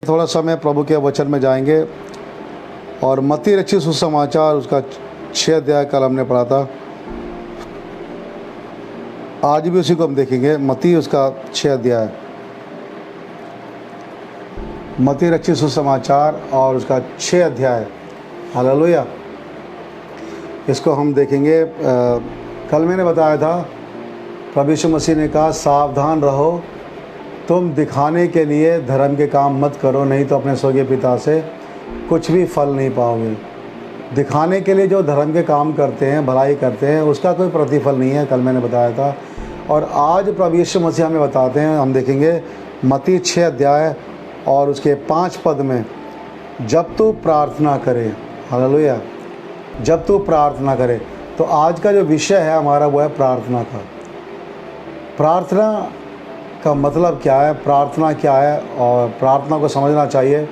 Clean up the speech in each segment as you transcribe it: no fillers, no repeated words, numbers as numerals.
थोड़ा समय प्रभु के वचन में जाएंगे और मत्ती रचित सुसमाचार उसका 6 अध्याय कल हमने पढ़ा था। आज भी उसी को हम देखेंगे। मत्ती उसका 6 अध्याय, मत्ती रचित सुसमाचार और उसका 6 अध्याय। हालेलुया। इसको हम देखेंगे। कल मैंने बताया था, प्रभु यीशु मसीह ने कहा सावधान रहो, तुम दिखाने के लिए धर्म के काम मत करो, नहीं तो अपने स्वर्गीय पिता से कुछ भी फल नहीं पाओगे। दिखाने के लिए जो धर्म के काम करते हैं, भलाई करते हैं, उसका कोई प्रतिफल नहीं है, कल मैंने बताया था। और आज प्रभु यीशु मसीह हमें बताते हैं, हम देखेंगे मत्ती 6 अध्याय और उसके 5 पद में, जब तू प्रार्थना करे। हालेलुया। जब तू प्रार्थना करे। तो आज का जो विषय है हमारा वो है प्रार्थना का। प्रार्थना का मतलब क्या है, प्रार्थना क्या है और प्रार्थना को समझना चाहिए।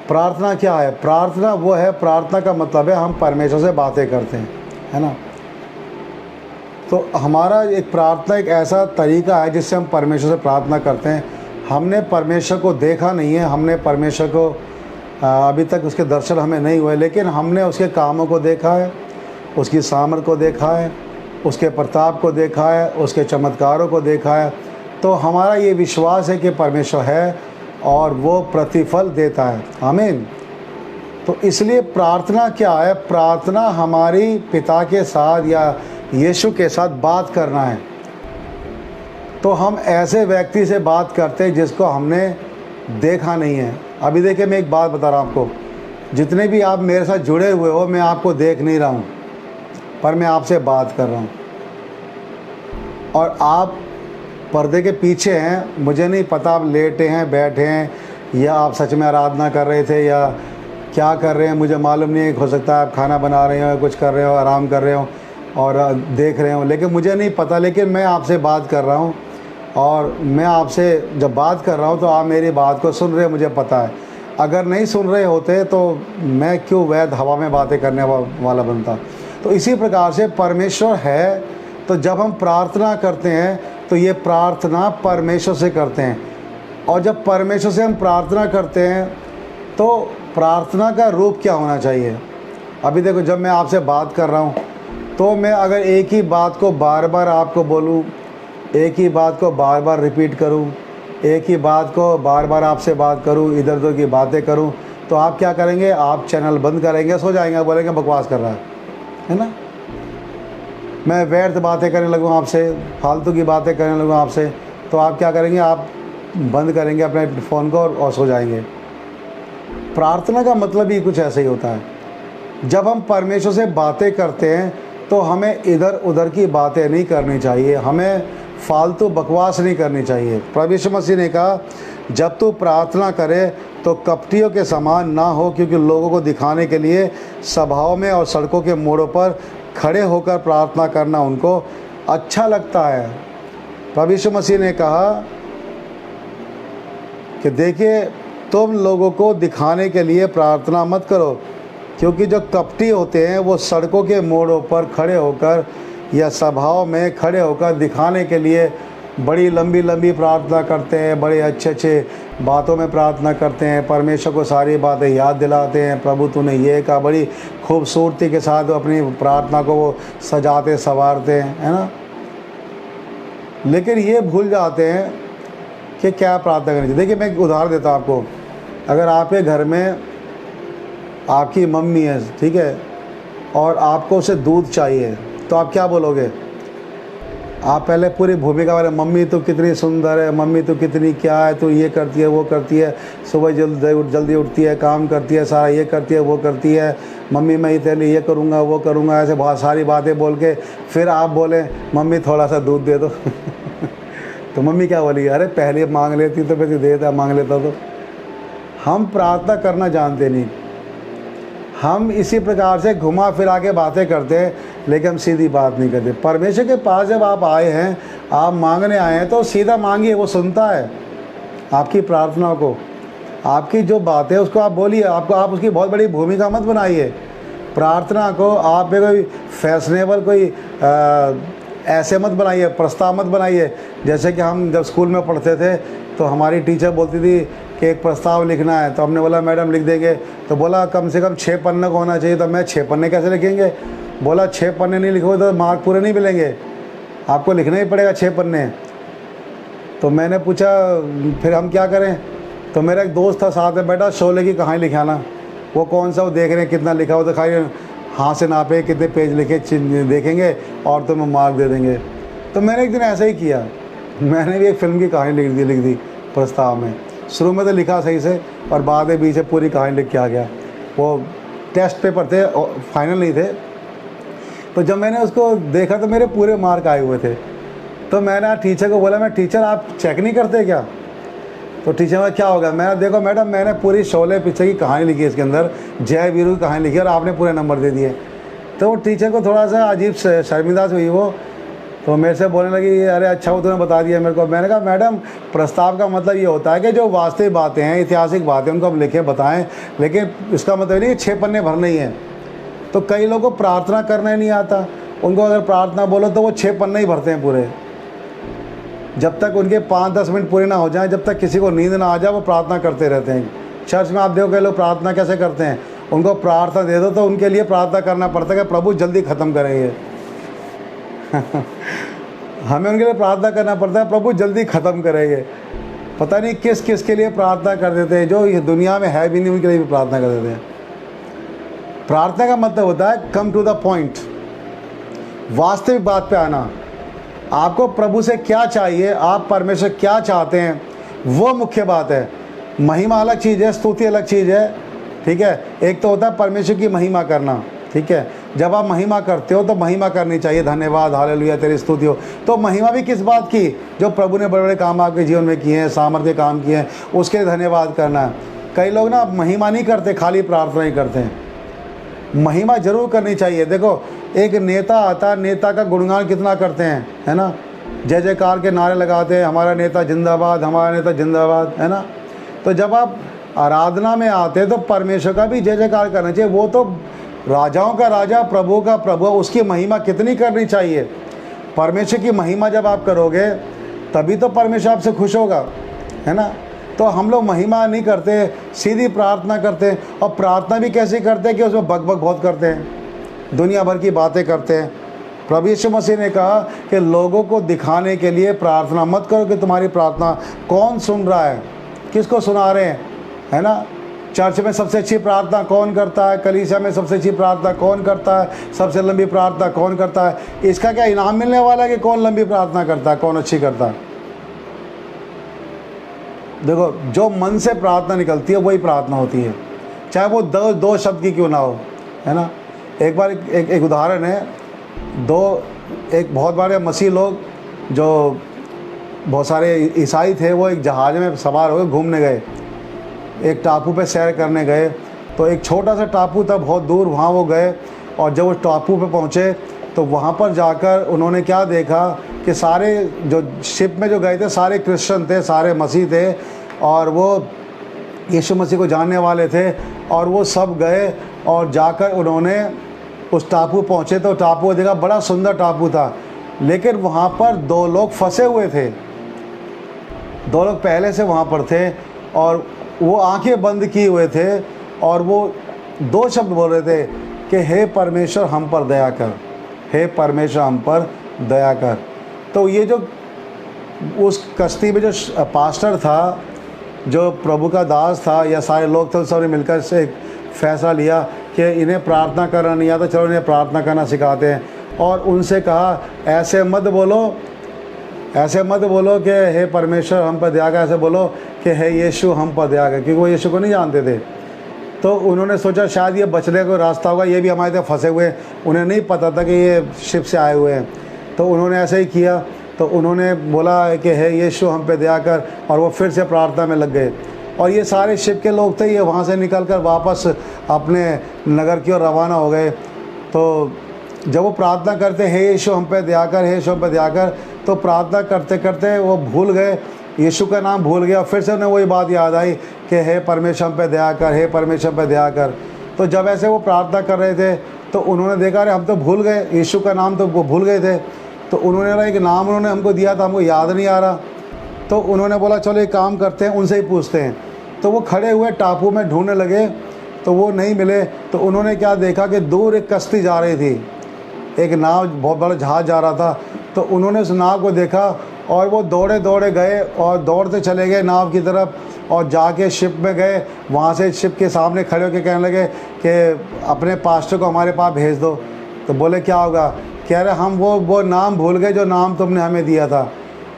प्रार्थना क्या है? प्रार्थना वो है, प्रार्थना का मतलब है हम परमेश्वर से बातें करते हैं, है ना। तो हमारा एक प्रार्थना एक ऐसा तरीका है जिससे हम परमेश्वर से प्रार्थना करते हैं। हमने परमेश्वर को देखा नहीं है, हमने परमेश्वर को अभी तक उसके दर्शन हमें नहीं हुए, लेकिन हमने उसके कामों को देखा है, उसकी सामर्थ को देखा है, उसके प्रताप को देखा है, उसके चमत्कारों को देखा है। तो हमारा ये विश्वास है कि परमेश्वर है और वो प्रतिफल देता है। आमीन। तो इसलिए प्रार्थना क्या है? प्रार्थना हमारी पिता के साथ या यीशु के साथ बात करना है। तो हम ऐसे व्यक्ति से बात करते हैं जिसको हमने देखा नहीं है। अभी देखिए, मैं एक बात बता रहा हूँ आपको, जितने भी आप मेरे साथ जुड़े हुए हो, मैं आपको देख नहीं रहा हूँ, पर मैं आपसे बात कर रहा हूँ। और आप पर्दे के पीछे हैं, मुझे नहीं पता आप लेटे हैं, बैठे हैं, या आप सच में आराधना कर रहे थे या क्या कर रहे हैं, मुझे मालूम नहीं है। हो सकता है आप खाना बना रहे हो, कुछ कर रहे हो, आराम कर रहे हो और देख रहे हो, लेकिन मुझे नहीं पता। लेकिन मैं आपसे बात कर रहा हूँ और मैं आपसे जब बात कर रहा हूँ तो आप मेरी बात को सुन रहे हो, मुझे पता है। अगर नहीं सुन रहे होते तो मैं क्यों वैध हवा में बातें करने वाला बनता। तो इसी प्रकार से परमेश्वर है। तो जब हम प्रार्थना करते हैं तो ये प्रार्थना परमेश्वर से करते हैं। और जब परमेश्वर से हम प्रार्थना करते हैं तो प्रार्थना का रूप क्या होना चाहिए? अभी देखो, जब मैं आपसे बात कर रहा हूँ तो मैं अगर एक ही बात को बार बार आपको बोलूँ, एक ही बात को बार बार रिपीट करूँ, एक ही बात को बार बार आपसे बात करूँ, इधर उधर की बातें करूँ, तो आप क्या करेंगे? आप चैनल बंद करेंगे, सो जाएंगे, बोलेंगे बकवास कर रहा है ना। मैं व्यर्थ बातें करने लगूँ आपसे, फालतू की बातें करने लगूँ आपसे, तो आप क्या करेंगे? आप बंद करेंगे अपने फ़ोन को और सो जाएंगे। प्रार्थना का मतलब ही कुछ ऐसा ही होता है। जब हम परमेश्वर से बातें करते हैं तो हमें इधर उधर की बातें नहीं करनी चाहिए, हमें फालतू बकवास नहीं करनी चाहिए। प्रभु यीशु मसीह ने कहा जब तू प्रार्थना करे तो कपटियों के समान ना हो, क्योंकि लोगों को दिखाने के लिए सभाओं में और सड़कों के मोड़ों पर खड़े होकर प्रार्थना करना उनको अच्छा लगता है। प्रभु यीशु मसीह ने कहा कि देखिए, तुम लोगों को दिखाने के लिए प्रार्थना मत करो, क्योंकि जो कपटी होते हैं वो सड़कों के मोड़ों पर खड़े होकर या सभाओं में खड़े होकर दिखाने के लिए बड़ी लंबी लंबी प्रार्थना करते हैं, बड़े अच्छे अच्छे बातों में प्रार्थना करते हैं, परमेश्वर को सारी बातें याद दिलाते हैं। प्रभु तूने ये कहा, बड़ी खूबसूरती के साथ अपनी प्रार्थना को वो सजाते संवारते हैं, है ना। लेकिन ये भूल जाते हैं कि क्या प्रार्थना करनी चाहिए। देखिए, मैं एक उदाहरण देता हूँ आपको। अगर आपके घर में आपकी मम्मी है, ठीक है, और आपको उसे दूध चाहिए, तो आप क्या बोलोगे? आप पहले पूरी भूमिका वाले, मम्मी तो कितनी सुंदर है, मम्मी तो कितनी क्या है, तो ये करती है, वो करती है, सुबह जल्दी उठती है, काम करती है, सारा ये करती है, वो करती है, मम्मी मैं तेरे लिए ये करूँगा, वो करूँगा, ऐसे बहुत सारी बातें बोल के फिर आप बोले मम्मी थोड़ा सा दूध दे दो तो मम्मी क्या बोलेगी? अरे पहले मांग लेती तो फिर दे देता, मांग लेता तो। हम प्रार्थना करना जानते नहीं, हम इसी प्रकार से घुमा फिरा के बातें करते हैं, लेकिन हम सीधी बात नहीं करते। परमेश्वर के पास जब आप आए हैं, आप मांगने आए हैं, तो सीधा मांगिए, वो सुनता है आपकी प्रार्थना को। आपकी जो बात है उसको आप बोलिए, आप उसकी बहुत बड़ी भूमिका मत बनाइए। प्रार्थना को आप कोई फैशनेबल कोई ऐसे मत बनाइए, प्रस्ताव मत बनाइए। जैसे कि हम जब स्कूल में पढ़ते थे तो हमारी टीचर बोलती थी कि एक प्रस्ताव लिखना है, तो हमने बोला मैडम लिख देंगे। तो बोला कम से कम 6 पन्ने का होना चाहिए। तो मैं 6 पन्ने कैसे लिखेंगे? बोला 6 पन्ने नहीं लिखोगे तो मार्क पूरे नहीं मिलेंगे, आपको लिखना ही पड़ेगा 6 पन्ने। तो मैंने पूछा फिर हम क्या करें? तो मेरा एक दोस्त था साथ में बैठा, शोले की कहानी लिखाना। वो कौन सा, वो देख रहे हैं कितना लिखा हो, तो खाली हाथ से नापे कितने पेज लिखे देखेंगे और तुम्हें मार्क दे देंगे। तो मैंने एक दिन ऐसा ही किया, मैंने भी एक फ़िल्म की कहानी लिख दी प्रस्ताव में। शुरू में तो लिखा सही से और बाद में बीच से पूरी कहानी लिख के आ गया। वो टेस्ट पेपर थे, फाइनल नहीं थे। तो जब मैंने उसको देखा तो मेरे पूरे मार्क आए हुए थे। तो मैंने टीचर को बोला, मैं टीचर आप चेक नहीं करते क्या? तो टीचर में क्या होगा? मैं देखो मैडम मैंने पूरी शोले पिक्चर की कहानी लिखी है, इसके अंदर जय वीरू की कहानी लिखी है और आपने पूरे नंबर दे दिए। तो वो टीचर को थोड़ा सा अजीब शर्मिंदा से हुई वो, तो मेरे से बोलने लगी अरे अच्छा वो तूने बता दिया मेरे को। मैंने कहा मैडम प्रस्ताव का मतलब ये होता है कि जो वास्तविक बातें हैं, ऐतिहासिक बातें, उनको हम लिखें बताएं, लेकिन इसका मतलब नहीं कि 6 पन्ने भरने ही हैं। तो कई लोगों को प्रार्थना करना ही नहीं आता, उनको अगर प्रार्थना बोलो तो वो 6 पन्ने ही भरते हैं पूरे। जब तक उनके 5-10 मिनट पूरे ना हो जाएं, जब तक किसी को नींद ना आ जाए, वो प्रार्थना करते रहते हैं। चर्च में आप देखो कई लोग प्रार्थना कैसे करते हैं, उनको प्रार्थना दे दो तो उनके लिए प्रार्थना करना पड़ता है कि प्रभु जल्दी ख़त्म करेंगे। हमें उनके लिए प्रार्थना करना पड़ता है, प्रभु जल्दी ख़त्म करेंगे। पता नहीं किस किस के लिए प्रार्थना कर देते हैं, जो इस दुनिया में है भी नहीं उनके लिए भी प्रार्थना कर देते हैं। प्रार्थना का मतलब होता है कम टू द पॉइंट, वास्तविक बात पे आना। आपको प्रभु से क्या चाहिए, आप परमेश्वर क्या चाहते हैं, वो मुख्य बात है। महिमा अलग चीज़ है, स्तुति अलग चीज़ है, ठीक है। एक तो होता है परमेश्वर की महिमा करना, ठीक है। जब आप महिमा करते हो तो महिमा करनी चाहिए, धन्यवाद हालेलुया तेरी स्तुति हो। तो महिमा भी किस बात की? जो प्रभु ने बड़े बड़े काम आपके जीवन में किए हैं, सामर्थ्य काम किए हैं, उसके लिए धन्यवाद करना है। कई लोग ना महिमा नहीं करते, खाली प्रार्थना ही करते हैं। महिमा जरूर करनी चाहिए। देखो एक नेता आता है, नेता का गुणगान कितना करते हैं, है ना, जय जयकार के नारे लगाते हैं, हमारा नेता जिंदाबाद, हमारा नेता जिंदाबाद, है ना। तो जब आप आराधना में आते हैं तो परमेश्वर का भी जय जयकार करना चाहिए। वो तो राजाओं का राजा, प्रभु का प्रभु, उसकी महिमा कितनी करनी चाहिए। परमेश्वर की महिमा जब आप करोगे तभी तो परमेश्वर आपसे खुश होगा, है ना। तो हम लोग महिमा नहीं करते, सीधी प्रार्थना करते हैं। और प्रार्थना भी कैसे करते हैं कि उसमें बकबक बहुत करते हैं, दुनिया भर की बातें करते हैं। प्रभु यीशु मसीह ने कहा कि लोगों को दिखाने के लिए प्रार्थना मत करो कि तुम्हारी प्रार्थना कौन सुन रहा है, किसको सुना रहे हैं, है ना। चर्च में सबसे अच्छी प्रार्थना कौन करता है, कलीसिया में सबसे अच्छी प्रार्थना कौन करता है, सबसे लंबी प्रार्थना कौन करता है, इसका क्या इनाम मिलने वाला है कि कौन लंबी प्रार्थना करता है, कौन अच्छी करता है। देखो जो मन से प्रार्थना निकलती है वही प्रार्थना होती है, चाहे वो दो शब्द की क्यों ना हो, है ना। एक बार एक उदाहरण है, एक बहुत बड़े मसीह लोग जो बहुत सारे ईसाई थे, वो एक जहाज़ में सवार होकर घूमने गए, एक टापू पे सैर करने गए। तो एक छोटा सा टापू था बहुत दूर, वहाँ वो गए और जब वो टापू पे पहुँचे तो वहाँ पर जाकर उन्होंने क्या देखा कि सारे जो शिप में जो गए थे सारे क्रिश्चियन थे, सारे मसीह थे और वो यीशु मसीह को जानने वाले थे। और वो सब गए और जाकर उन्होंने उस टापू पहुँचे तो टापू देखा, बड़ा सुंदर टापू था, लेकिन वहाँ पर 2 लोग फंसे हुए थे। 2 लोग पहले से वहाँ पर थे और वो आंखें बंद किए हुए थे और वो 2 शब्द बोल रहे थे कि हे परमेश्वर हम पर दया कर, हे परमेश्वर हम पर दया कर। तो ये जो उस कश्ती में जो पास्टर था, जो प्रभु का दास था या सारे लोग थे, उन सबने मिलकर से एक फैसला लिया कि इन्हें प्रार्थना करना नहीं आता, चलो इन्हें प्रार्थना करना सिखाते हैं। और उनसे कहा ऐसे मत बोलो कि हे परमेश्वर हम पर दया कर, ऐसे बोलो कि हे यीशु हम पर दया कर, क्योंकि वो यीशु को नहीं जानते थे। तो उन्होंने सोचा शायद ये बचने का रास्ता होगा, ये भी हमारे तरफ फंसे हुए हैं, उन्हें नहीं पता था कि ये शिप से आए हुए हैं। तो उन्होंने ऐसे ही किया, तो उन्होंने बोला कि हे यीशु हम पे दया कर, और वो फिर से प्रार्थना में लग गए। और ये सारे शिप के लोग थे, ये वहाँ से निकलकर वापस अपने नगर की ओर रवाना हो गए। तो जब वो प्रार्थना करते हे यीशु हम पे दया कर, हे यीशु हम पे दया कर, तो प्रार्थना करते करते वो भूल गए, यीशु का नाम भूल गया। फिर से उन्हें वही बात याद आई कि हे परमेश्वर हम पे दया कर, हे परमेश्वर पे दया कर। तो जब ऐसे वो प्रार्थना कर रहे थे तो उन्होंने देखा अरे हम तो भूल गए, यीशु का नाम तो वो भूल गए थे। तो उन्होंने एक नाम उन्होंने हमको दिया था, हमको याद नहीं आ रहा। तो उन्होंने बोला चलो एक काम करते हैं, उनसे ही पूछते हैं। तो वो खड़े हुए टापू में ढूंढने लगे, तो वो नहीं मिले। तो उन्होंने क्या देखा कि दूर एक कश्ती जा रही थी, एक नाव, बहुत बड़ा जहाज़ जा रहा था। तो उन्होंने उस नाव को देखा और वो दौड़े दौड़े गए और दौड़ते चले गए नाव की तरफ, और जाके शिप में गए। वहाँ से शिप के सामने खड़े होकर कहने लगे कि अपने पास्टर को हमारे पास भेज दो। तो बोले क्या होगा? कह रहे हम वो नाम भूल गए जो नाम तुमने हमें दिया था।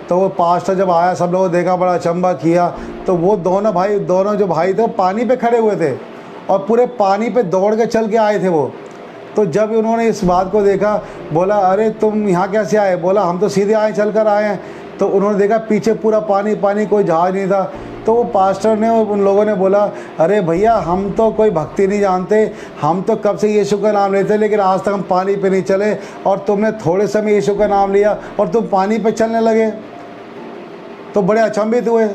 तो वो पास्टर जब आया, सब लोगों देखा, बड़ा अचंभा किया। तो वो दोनों जो भाई थे वो पानी पे खड़े हुए थे और पूरे पानी पे दौड़ के चल के आए थे वो। तो जब उन्होंने इस बात को देखा, बोला अरे तुम यहाँ कैसे आए? बोला हम तो सीधे आए, चल कर आए हैं। तो उन्होंने देखा पीछे पूरा पानी पानी, कोई जहाज़ नहीं था। तो वो पास्टर ने, उन लोगों ने बोला अरे भैया हम तो कोई भक्ति नहीं जानते, हम तो कब से यीशु का नाम लेते, लेकिन आज तक हम पानी पे नहीं चले, और तुमने थोड़े समय यीशु का नाम लिया और तुम पानी पे चलने लगे। तो बड़े अचंभित हुए।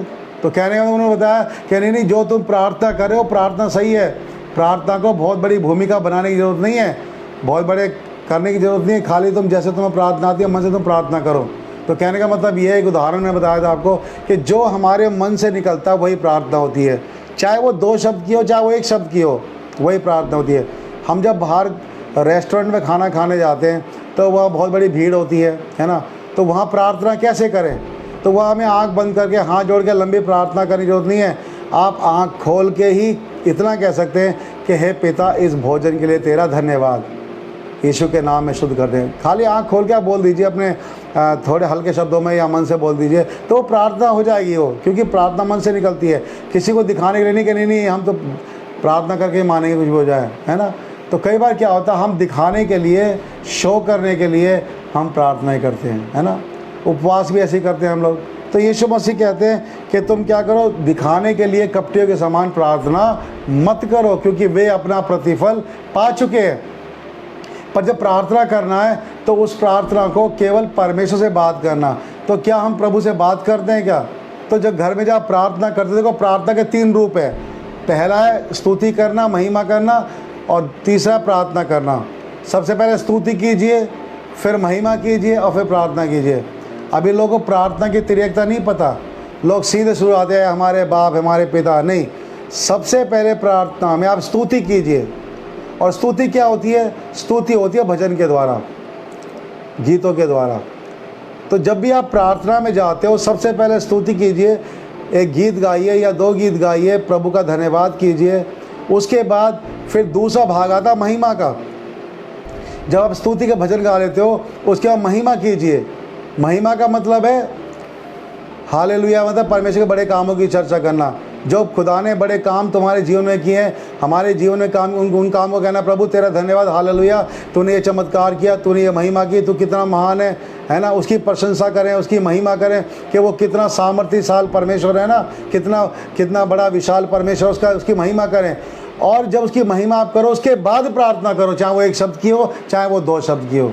तो कहने का उन्होंने बताया कि नहीं, जो तुम प्रार्थना कर रहे हो प्रार्थना सही है, प्रार्थना को बहुत बड़ी भूमिका बनाने की ज़रूरत नहीं है, बहुत बड़े करने की ज़रूरत नहीं है, खाली तुम जैसे तुम्हें प्रार्थना आती है मन से तुम प्रार्थना करो। तो कहने का मतलब ये, एक उदाहरण में बताया था आपको कि जो हमारे मन से निकलता है वही प्रार्थना होती है, चाहे वो 2 शब्द की हो, चाहे वो 1 शब्द की हो, वही प्रार्थना होती है। हम जब बाहर रेस्टोरेंट में खाना खाने जाते हैं तो वहाँ बहुत बड़ी भीड़ होती है ना, तो वहाँ प्रार्थना कैसे करें? तो वहाँ हमें आँख बंद करके हाथ जोड़ के लंबी प्रार्थना करने की जरूरत नहीं है। आप आँख खोल के ही इतना कह सकते हैं कि हे पिता, इस भोजन के लिए तेरा धन्यवाद, यीशु के नाम में शुद्ध कर दें। खाली आँख खोल के आप बोल दीजिए, अपने थोड़े हल्के शब्दों में या मन से बोल दीजिए, तो प्रार्थना हो जाएगी वो, क्योंकि प्रार्थना मन से निकलती है, किसी को दिखाने के लिए नहीं कि नहीं हम तो प्रार्थना करके मानेंगे कुछ भी हो जाए, है ना। तो कई बार क्या होता है, हम दिखाने के लिए, शो करने के लिए हम प्रार्थनाएं करते हैं, है ना। उपवास भी ऐसे ही करते हैं हम लोग। तो यीशु मसीह कहते हैं कि तुम क्या करो, दिखाने के लिए कपटियों के समान प्रार्थना मत करो, क्योंकि वे अपना प्रतिफल पा चुके हैं। पर जब प्रार्थना करना है तो उस प्रार्थना को केवल परमेश्वर से बात करना। तो क्या हम प्रभु से बात करते हैं क्या? तो जब घर में जब आप प्रार्थना करते हैं, देखो प्रार्थना के 3 रूप है। पहला है स्तुति करना, महिमा करना, और तीसरा प्रार्थना करना। सबसे पहले स्तुति कीजिए, फिर महिमा कीजिए और फिर प्रार्थना कीजिए। अभी लोगों को प्रार्थना की तिर्यकता नहीं पता, लोग सीधे शुरू आते हैं हमारे बाप, हमारे पिता। नहीं, सबसे पहले प्रार्थना में आप स्तुति कीजिए। और स्तुति क्या होती है? स्तुति होती है भजन के द्वारा, गीतों के द्वारा। तो जब भी आप प्रार्थना में जाते हो, सबसे पहले स्तुति कीजिए, एक गीत गाइए या 2 गीत गाइए, प्रभु का धन्यवाद कीजिए। उसके बाद फिर दूसरा भाग आता महिमा का। जब आप स्तुति के भजन गा लेते हो, उसके बाद महिमा कीजिए। महिमा का मतलब है हालेलुया, मतलब परमेश्वर के बड़े कामों की चर्चा करना। जो खुदा ने बड़े काम तुम्हारे जीवन में किए हैं, हमारे जीवन में काम, उन कामों को कहना प्रभु तेरा धन्यवाद, हालेलुया, तूने ये चमत्कार किया, तूने ये महिमा की, तू कितना महान है ना। उसकी प्रशंसा करें, उसकी महिमा करें कि वो कितना सामर्थ्यशाली परमेश्वर है ना, कितना बड़ा विशाल परमेश्वर, उसकी महिमा करें। और जब उसकी महिमा आप करो, उसके बाद प्रार्थना करो, चाहे वो 1 शब्द की हो, चाहे वो 2 शब्द की हो।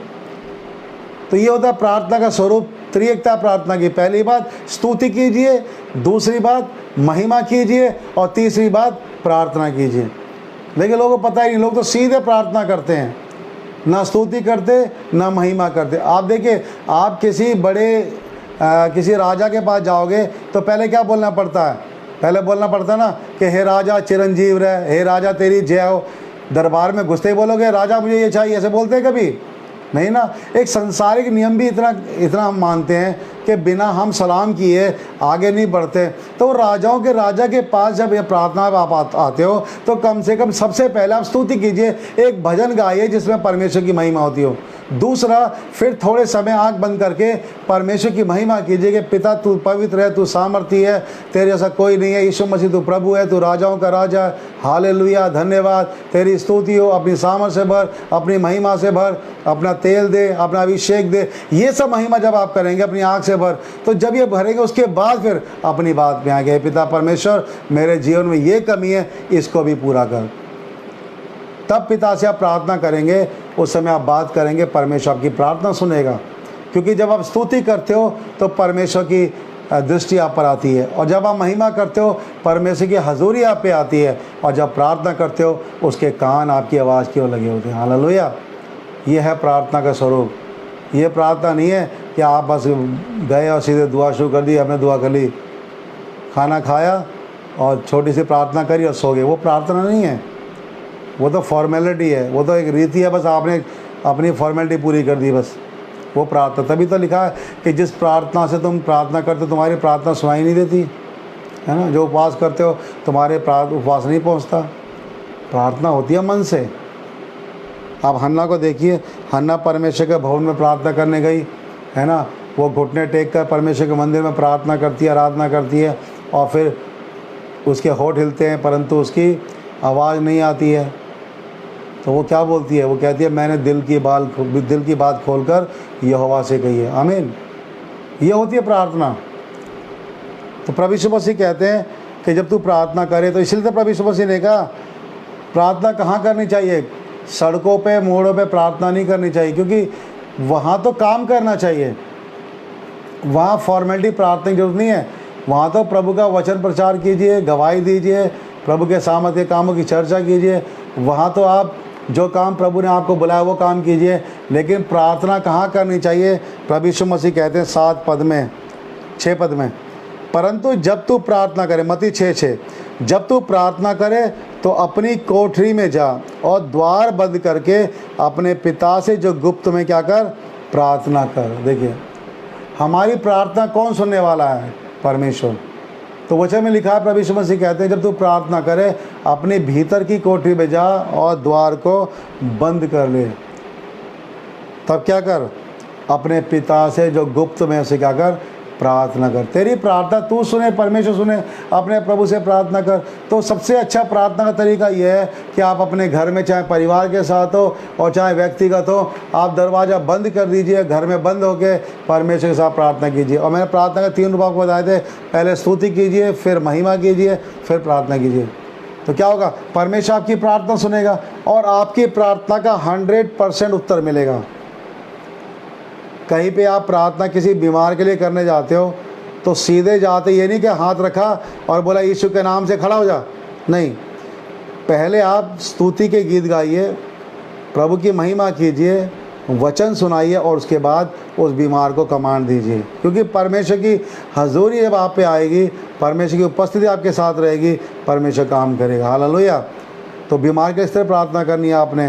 तो ये होता है प्रार्थना का स्वरूप, त्रिएकता प्रार्थना की। पहली बात स्तुति कीजिए, दूसरी बात महिमा कीजिए, और तीसरी बात प्रार्थना कीजिए। लेकिन लोगों को पता ही नहीं, लोग तो सीधे प्रार्थना करते हैं, ना स्तुति करते ना महिमा करते। आप देखिए, आप किसी राजा के पास जाओगे तो पहले क्या बोलना पड़ता है? पहले बोलना पड़ता है ना कि हे राजा चिरंजीव रहे, हे राजा तेरी जय हो। दरबार में घुसते ही बोलोगे राजा मुझे ये चाहिए, ऐसे बोलते हैं कभी? नहीं ना। एक संसारिक नियम भी इतना हम मानते हैं कि बिना हम सलाम किए आगे नहीं बढ़ते। तो राजाओं के राजा के पास जब ये प्रार्थना में आप आते हो, तो कम से कम सबसे पहले आप स्तुति कीजिए, एक भजन गाइए जिसमें परमेश्वर की महिमा होती हो। दूसरा, फिर थोड़े समय आंख बंद करके परमेश्वर की महिमा कीजिए कि पिता तू पवित्र है, तू सामर्थी है, तेरे जैसा कोई नहीं है। यीशु मसीह तू प्रभु है, तू राजाओं का राजा है, हालेलुया, धन्यवाद, तेरी स्तुति हो। अपनी सामर्थ से भर, अपनी महिमा से भर, अपना तेल दे, अपना अभिषेक दे। ये सब महिमा जब आप करेंगे अपनी आँख से भर, तो जब ये भरेंगे उसके बाद फिर अपनी बात में आगे, पिता परमेश्वर मेरे जीवन में ये कमी है, इसको भी पूरा कर। तब पिता से आप प्रार्थना करेंगे, उस समय आप बात करेंगे, परमेश्वर आपकी प्रार्थना सुनेगा। क्योंकि जब आप स्तुति करते हो तो परमेश्वर की दृष्टि आप पर आती है, और जब आप महिमा करते हो परमेश्वर की हजूरी आप पे आती है, और जब प्रार्थना करते हो उसके कान आपकी आवाज़ की ओर लगे होते हैं। हालेलुया। ये है प्रार्थना का स्वरूप। ये प्रार्थना नहीं है कि आप बस गए और सीधे दुआ शुरू कर दी, हमने दुआ कर ली, खाना खाया और छोटी सी प्रार्थना करी और सो गए। वो प्रार्थना नहीं है, वो तो फॉर्मेलिटी है, वो तो एक रीति है, बस आपने अपनी फॉर्मेलिटी पूरी कर दी बस, वो प्रार्थना। तभी तो लिखा है कि जिस प्रार्थना से तुम प्रार्थना करते हो तुम्हारी प्रार्थना सुनाई नहीं देती, है ना। जो उपवास करते हो तुम्हारे उपवास नहीं पहुंचता। प्रार्थना होती है मन से। आप हन्ना को देखिए, हन्ना परमेश्वर के भवन में प्रार्थना करने गई, है ना। वो घुटने टेक कर परमेश्वर के मंदिर में प्रार्थना करती है, आराधना करती है, और फिर उसके होठ हिलते हैं परंतु उसकी आवाज़ नहीं आती है। तो वो क्या बोलती है? वो कहती है मैंने दिल की बात खोलकर यहोवा से कही है। आमीन। ये होती है प्रार्थना। तो प्रभु यीशु मसीह कहते हैं कि जब तू प्रार्थना करे, तो इसलिए तो प्रभु यीशु मसीह ने कहा प्रार्थना कहाँ करनी चाहिए? सड़कों पे, मोड़ों पे प्रार्थना नहीं करनी चाहिए, क्योंकि वहाँ तो काम करना चाहिए, वहाँ फॉर्मेलिटी प्रार्थना की जरूरत नहीं है। वहाँ तो प्रभु का वचन प्रचार कीजिए, गवाही दीजिए, प्रभु के सामर्थ्य कामों की चर्चा कीजिए। वहाँ तो आप जो काम प्रभु ने आपको बुलाया वो काम कीजिए। लेकिन प्रार्थना कहाँ करनी चाहिए? प्रभु यीशु मसीह कहते हैं 6 पद में, परंतु जब तू प्रार्थना करे, मत्ती 6:6, जब तू प्रार्थना करे तो अपनी कोठरी में जा और द्वार बंद करके अपने पिता से जो गुप्त में क्या कर? प्रार्थना कर। देखिए हमारी प्रार्थना कौन सुनने वाला है? परमेश्वर। तो वचन में लिखा है, प्रभु यीशु मसीह कहते हैं जब तू प्रार्थना करे अपने भीतर की कोठरी में जा और द्वार को बंद कर ले। तब क्या कर? अपने पिता से जो गुप्त में उसे क्या कर? प्रार्थना कर। तेरी प्रार्थना तू सुने, परमेश्वर सुने, अपने प्रभु से प्रार्थना कर। तो सबसे अच्छा प्रार्थना का तरीका यह है कि आप अपने घर में, चाहे परिवार के साथ हो और चाहे व्यक्तिगत हो, आप दरवाज़ा बंद कर दीजिए, घर में बंद होकर परमेश्वर के साथ प्रार्थना कीजिए। और मैंने प्रार्थना के 3 रूप आपको बताए थे, पहले स्तुति कीजिए, फिर महिमा कीजिए, फिर प्रार्थना कीजिए। तो क्या होगा? परमेश्वर आपकी प्रार्थना सुनेगा और आपकी प्रार्थना का 100% उत्तर मिलेगा। कहीं पे आप प्रार्थना किसी बीमार के लिए करने जाते हो तो सीधे जाते ये नहीं कि हाथ रखा और बोला यीशु के नाम से खड़ा हो जा, नहीं। पहले आप स्तुति के गीत गाइए, प्रभु की महिमा कीजिए, वचन सुनाइए और उसके बाद उस बीमार को कमांड दीजिए। क्योंकि परमेश्वर की हजूरी जब आप पे आएगी, परमेश्वर की उपस्थिति आपके साथ रहेगी, परमेश्वर काम करेगा। हालेलुया। तो बीमार के इस तरह प्रार्थना करनी है आपने,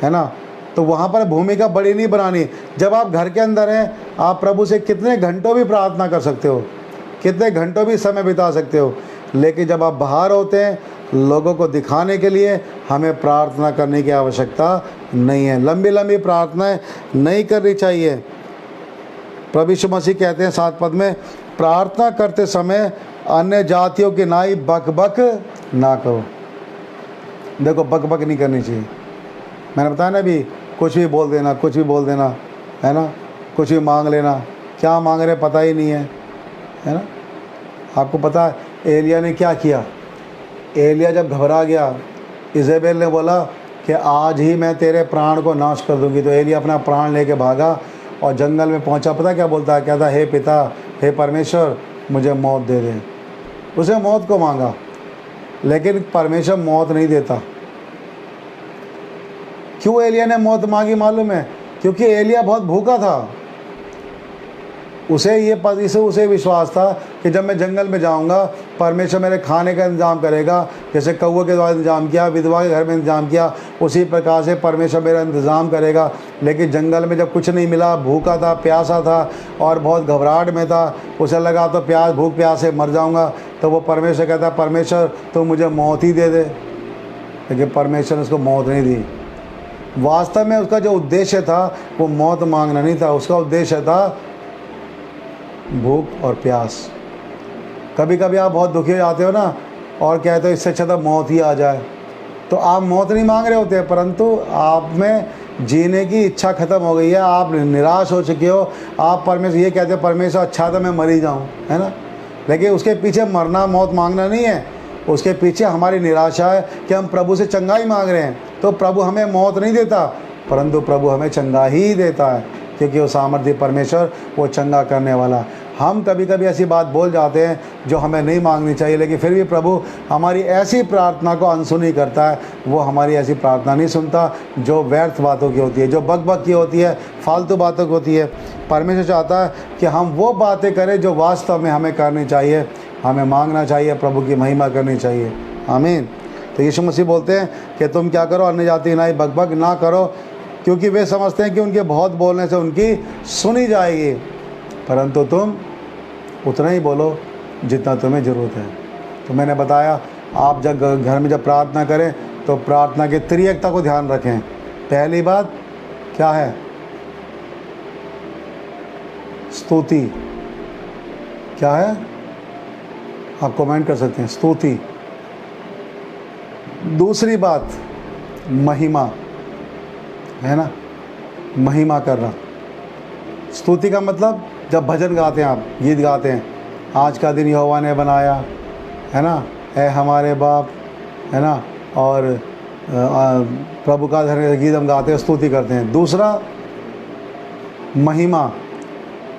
है ना। तो वहाँ पर भूमिका बड़ी नहीं बनानी। जब आप घर के अंदर हैं, आप प्रभु से कितने घंटों भी प्रार्थना कर सकते हो, कितने घंटों भी समय बिता सकते हो। लेकिन जब आप बाहर होते हैं लोगों को दिखाने के लिए, हमें प्रार्थना करने की आवश्यकता नहीं है। लंबी लंबी प्रार्थनाएं नहीं करनी चाहिए। प्रभु यीशु मसीह कहते हैं 7 पद में, प्रार्थना करते समय अन्य जातियों की नाई बकबक ना करो। देखो बकबक नहीं करनी चाहिए। मैंने बताया ना अभी, कुछ भी बोल देना, कुछ भी बोल देना, है ना। कुछ भी मांग लेना, क्या मांग रहे पता ही नहीं है, है ना। आपको पता है एलिया ने क्या किया? एलिया जब घबरा गया, इजेबेल ने बोला कि आज ही मैं तेरे प्राण को नाश कर दूंगी, तो एलिया अपना प्राण लेके भागा और जंगल में पहुंचा। पता क्या बोलता है? कहता हे पिता, हे परमेश्वर, मुझे मौत दे दे। उसे मौत को मांगा, लेकिन परमेश्वर मौत नहीं देता। क्यों एलिया ने मौत मांगी मालूम है? क्योंकि एलिया बहुत भूखा था। उसे विश्वास था कि जब मैं जंगल में जाऊंगा परमेश्वर मेरे खाने का इंतज़ाम करेगा। जैसे कौवे के द्वारा इंतज़ाम किया, विधवा के घर में इंतज़ाम किया, उसी प्रकार से परमेश्वर मेरा इंतज़ाम करेगा। लेकिन जंगल में जब कुछ नहीं मिला, भूखा था, प्यासा था और बहुत घबराहट में था, उसे लगा तो भूख प्यास से मर जाऊँगा। तो वो परमेश्वर कहता, परमेश्वर तो मुझे मौत ही दे दे। लेकिन परमेश्वर ने उसको मौत नहीं दी। वास्तव में उसका जो उद्देश्य था वो मौत मांगना नहीं था, उसका उद्देश्य था भूख और प्यास। कभी कभी आप बहुत दुखी हो जाते हो ना और कहते हो इससे अच्छा तो मौत ही आ जाए। तो आप मौत नहीं मांग रहे होते, परंतु आप में जीने की इच्छा खत्म हो गई है, आप निराश हो चुके हो। आप परमेश्वर ये कहते हो परमेश्वर अच्छा तो मैं मर ही जाऊँ, है ना। लेकिन उसके पीछे मरना, मौत मांगना नहीं है। उसके पीछे हमारी निराशा है कि हम प्रभु से चंगाई मांग रहे हैं। तो प्रभु हमें मौत नहीं देता, परंतु प्रभु हमें चंगाई ही देता है। क्योंकि वो सामर्थ्य परमेश्वर, वो चंगा करने वाला। हम कभी कभी ऐसी बात बोल जाते हैं जो हमें नहीं मांगनी चाहिए, लेकिन फिर भी प्रभु हमारी ऐसी प्रार्थना को अनसुनी करता है। वो हमारी ऐसी प्रार्थना नहीं सुनता जो व्यर्थ बातों की होती है, जो बक की होती है, फालतू बातों की होती है। परमेश्वर चाहता है कि हम वो बातें करें जो वास्तव में हमें करनी चाहिए, हमें मांगना चाहिए, प्रभु की महिमा करनी चाहिए। आमीन। तो यीशु मसीह बोलते हैं कि तुम क्या करो, अन्य जाति नाई बक ना करो, क्योंकि वे समझते हैं कि उनके बहुत बोलने से उनकी सुनी जाएगी, परंतु तुम उतना ही बोलो जितना तुम्हें ज़रूरत है। तो मैंने बताया, आप जब घर में जब प्रार्थना करें तो प्रार्थना की त्रिएकता को ध्यान रखें। पहली बात क्या है? स्तुति। क्या है? आप कमेंट कर सकते हैं, स्तुति। दूसरी बात महिमा, है ना, महिमा करना। स्तुति का मतलब जब भजन गाते हैं, आप गीत गाते हैं, आज का दिन यहोवा ने बनाया, है ना, ऐ हमारे बाप, है ना, और प्रभु का धन्य गीत हम गाते हैं, स्तुति करते हैं। दूसरा महिमा,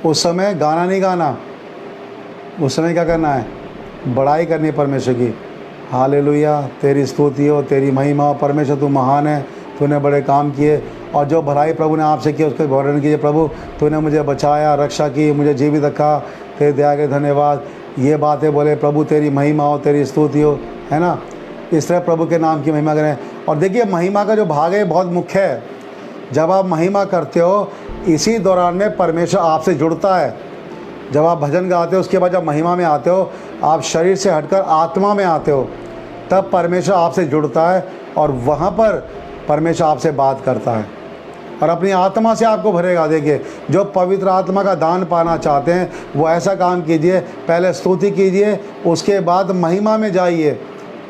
उस समय गाना नहीं गाना, उस समय क्या करना है? बड़ाई करनी है परमेश्वर की। हालेलुया, तेरी स्तुति हो, तेरी महिमा हो, परमेश्वर तू महान है, तूने बड़े काम किए, और जो भलाई प्रभु ने आपसे की उसका वर्णन कीजिए। प्रभु तूने मुझे बचाया, रक्षा की, मुझे जीवित रखा, तेरे दया के धन्यवाद। ये बातें बोले, प्रभु तेरी महिमा हो, तेरी स्तुति हो, है ना। इस तरह प्रभु के नाम की महिमा करें। और देखिए, महिमा का जो भाग है बहुत मुख्य है। जब आप महिमा करते हो, इसी दौरान में परमेश्वर आपसे जुड़ता है। जब आप भजन गाते हो, उसके बाद जब महिमा में आते हो, आप शरीर से हटकर आत्मा में आते हो, तब परमेश्वर आपसे जुड़ता है और वहाँ पर परमेश्वर आपसे बात करता है और अपनी आत्मा से आपको भरेगा। देखिए, जो पवित्र आत्मा का दान पाना चाहते हैं वो ऐसा काम कीजिए, पहले स्तुति कीजिए, उसके बाद महिमा में जाइए।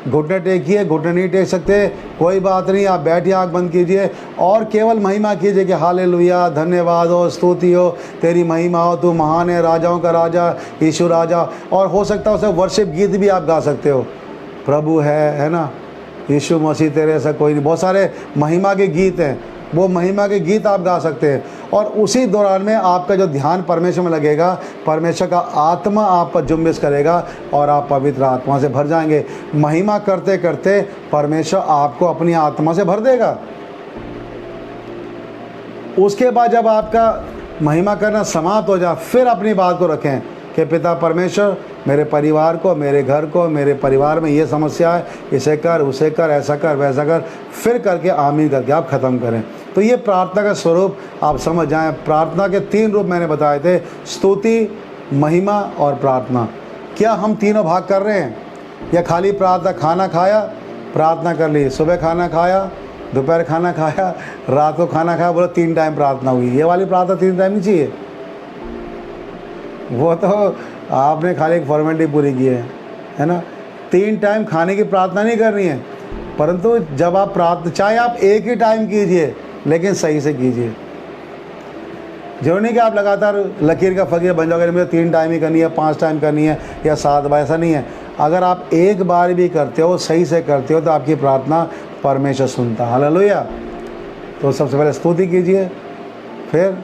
घुटने टेकिए, घुटने नहीं टेक सकते कोई बात नहीं, आप बैठिए, आँख बंद कीजिए और केवल महिमा कीजिए कि हालेलुया, धन्यवाद हो, स्तुति हो, तेरी महिमा हो, तू महान है, राजाओं का राजा, यीशु राजा। और हो सकता है उसे वर्शिप गीत भी आप गा सकते हो, प्रभु है ना, यीशु मसीह तेरे ऐसा कोई नहीं। बहुत सारे महिमा के गीत हैं, वो महिमा के गीत आप गा सकते हैं। और उसी दौरान में आपका जो ध्यान परमेश्वर में लगेगा, परमेश्वर का आत्मा आप पर जुम्बिश करेगा और आप पवित्र आत्मा से भर जाएंगे। महिमा करते करते परमेश्वर आपको अपनी आत्मा से भर देगा। उसके बाद जब आपका महिमा करना समाप्त हो जाए, फिर अपनी बात को रखें कि पिता परमेश्वर, मेरे परिवार को, मेरे घर को, मेरे परिवार में ये समस्या है, इसे कर, उसे कर, ऐसा कर, वैसा कर, फिर करके आमीन करके आप ख़त्म करें। तो ये प्रार्थना का स्वरूप आप समझ जाएं। प्रार्थना के 3 रूप मैंने बताए थे, स्तुति, महिमा और प्रार्थना। क्या हम तीनों भाग कर रहे हैं या खाली प्रार्थना? खाना खाया, प्रार्थना कर ली, सुबह खाना खाया, दोपहर खाना खाया, रात को खाना खाया, बोलो 3 टाइम प्रार्थना हुई। ये वाली प्रार्थना 3 टाइम नहीं चाहिए। वो तो आपने खाली एक फॉर्मेलिटी पूरी की है ना। 3 टाइम खाने की प्रार्थना नहीं करनी है, परंतु जब आप प्रार्थना, चाहे आप एक ही टाइम कीजिए लेकिन सही से कीजिए। जरूरी नहीं कि आप लगातार लकीर का फ़कीर बन जाओगे, मुझे 3 टाइम ही करनी है, 5 टाइम करनी है या 7 बार, ऐसा नहीं है। अगर आप एक बार भी करते हो, सही से करते हो, तो आपकी प्रार्थना परमेश्वर सुनता है। हालेलुया। तो सबसे पहले स्तुति कीजिए, फिर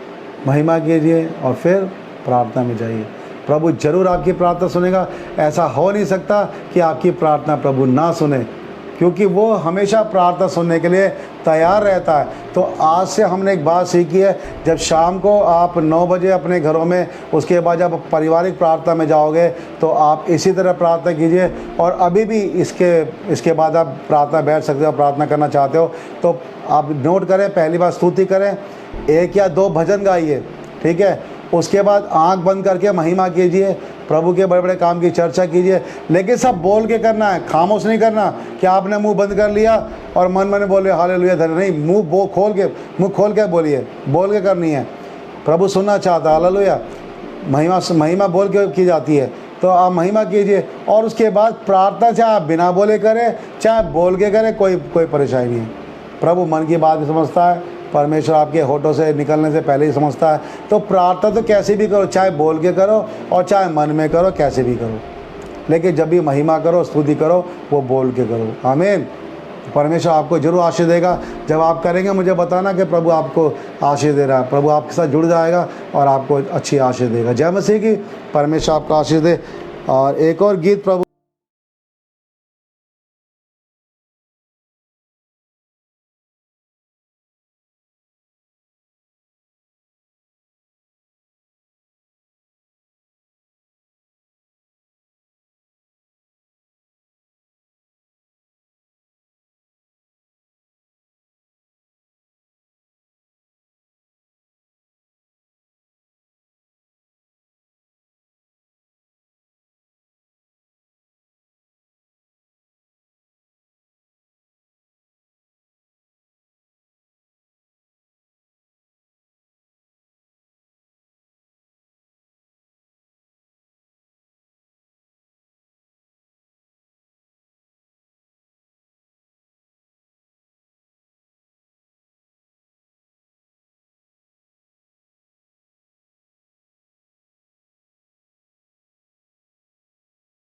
महिमा कीजिए और फिर प्रार्थना में जाइए। प्रभु जरूर आपकी प्रार्थना सुनेगा। ऐसा हो नहीं सकता कि आपकी प्रार्थना प्रभु ना सुने, क्योंकि वो हमेशा प्रार्थना सुनने के लिए तैयार रहता है। तो आज से हमने एक बात सीखी है, जब शाम को आप 9 बजे अपने घरों में, उसके बाद जब पारिवारिक प्रार्थना में जाओगे तो आप इसी तरह प्रार्थना कीजिए। और अभी भी इसके बाद आप प्रार्थना बैठ सकते हो, प्रार्थना करना चाहते हो तो आप नोट करें, पहली बार स्तुति करें, 1 या 2 भजन गाइए, ठीक है। उसके बाद आंख बंद करके महिमा कीजिए, प्रभु के बड़े बड़े काम की चर्चा कीजिए, लेकिन सब बोल के करना है, खामोश नहीं करना कि आपने मुंह बंद कर लिया और मन मन बोले हालेलुया धन्य, नहीं, मुंह खोल के बोलिए, बोल के करनी है। प्रभु सुनना चाहता है। हालेलुया। महिमा बोल के की जाती है, तो आप महिमा कीजिए। और उसके बाद प्रार्थना चाहे आप बिना बोले करें चाहे बोल के करें, कोई परेशानी नहीं है। प्रभु मन की बात भी समझता है, परमेश्वर आपके होठों से निकलने से पहले ही समझता है। तो प्रार्थना तो कैसे भी करो, चाहे बोल के करो और चाहे मन में करो, कैसे भी करो, लेकिन जब भी महिमा करो, स्तुति करो, वो बोल के करो। आमीन। परमेश्वर आपको जरूर आशीष देगा। जब आप करेंगे मुझे बताना कि प्रभु आपको आशीष दे रहा है। प्रभु आपके साथ जुड़ जाएगा और आपको अच्छी आशीष देगा। जय मसीह की। परमेश्वर आपको आशीष दे। और एक और गीत प्रभु